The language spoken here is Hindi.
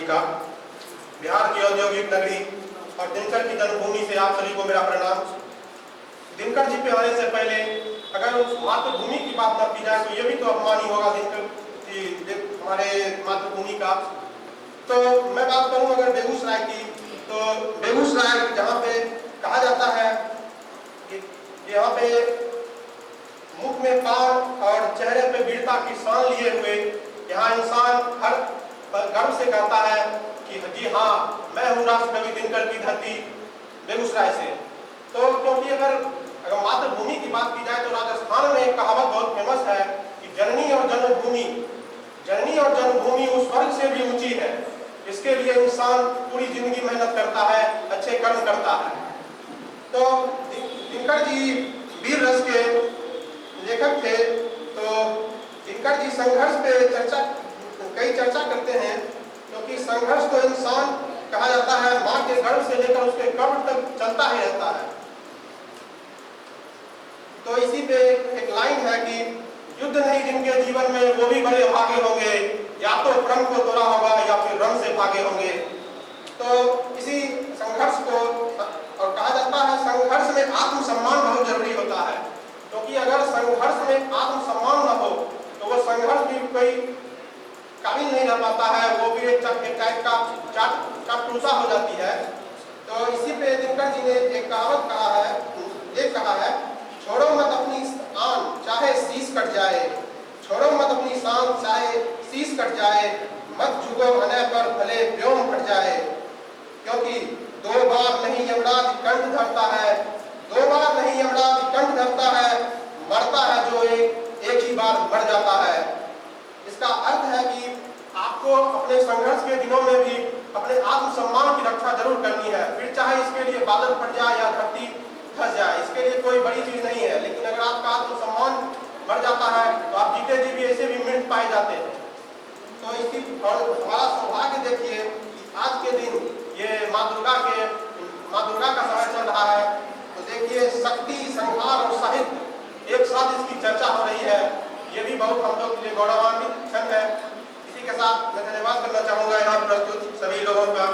का। बिहार की औद्योगिक नगरी और दिनकर की जन्मभूमि से आप सभी को मेरा प्रणाम। दिनकर जी पे आने से पहले अगर उस मातृभूमि की बात न की जाए तो ये भी तो अपमान ही होगा दिनकर जी हमारे मातृभूमि का। तो मैं बात करूं अगर बेगूसराय की, तो बेगूसराय जहाँ पे कहा जाता है कि यहाँ पे मुख में पान और चेहरे पे वीरता की शान लिए हुए यहाँ इंसान हर गर्व से कहता है कि जी हाँ, मैं हूँ राष्ट्रकवि दिनकर की धरती बेगूसराय से। तो क्योंकि अगर मातृभूमि की बात की जाए तो राजस्थान में एक कहावत बहुत फेमस है कि जननी और जन्मभूमि उस स्वर्ग से भी ऊंची है। इसके लिए इंसान पूरी जिंदगी मेहनत करता है, अच्छे कर्म करता है। तो दिनकर जी वीर रस के लेखक थे। तो दिनकर जी संघर्ष पे चर्चा करते हैं, क्योंकि संघर्ष तो इंसान कहा जाता है मां के गर्भ से लेकर उसके कब्र तक चलता ही रहता है। तो इसी पे एक लाइन है कि युद्ध नहीं जिनके जीवन में वो भी बड़े भागे होंगे, या तो प्रण को तोड़ा होगा या फिर रण से भागे होंगे। तो इसी संघर्ष को और कहा जाता है संघर्ष में आत्मसम्मान बहुत जरूरी होता है, क्योंकि अगर संघर्ष में आत्मसम्मान न हो तो वो संघर्ष भी कोई काबिल नहीं रह पाता है, वो भी एक टाइप का चाटुलता हो जाती है। तो इसी पे दिनकर जी ने एक कहावत कहा है, छोड़ो मत अपनी आन चाहे शीश कट जाए, छोड़ो मत अपनी शान चाहे शीश कट जाए, मत झुको अनय पर भले व्योम फट जाए, क्योंकि दो बार नहीं यमराज कंठ धरता है, दो बार नहीं यमराज कंठ धरता है, मरता है जो एक ही बार मर जाता है। इसका अर्थ है कि आपको अपने संघर्ष के दिनों में भी अपने आत्मसम्मान की रक्षा जरूर करनी है, फिर चाहे इसके लिए बादल फट जाए या धरती धस जाए, इसके लिए कोई बड़ी चीज नहीं है। लेकिन अगर आपका आत्मसम्मान मर जाता है तो आप जीते जी भी ऐसे भी मिट पाए जाते हैं। तो इसी और हमारा सौभाग्य देखिए, आज के दिन ये माँ दुर्गा का समय चल रहा है। तो देखिए शक्ति, संहार और साहित्य एक साथ इसकी चर्चा हो रही है, ये भी बहुत हम लोग के लिए गौरवान्वित क्षण है। इसी के साथ मैं धन्यवाद करना चाहूँगा यहाँ प्रस्तुत सभी लोगों का।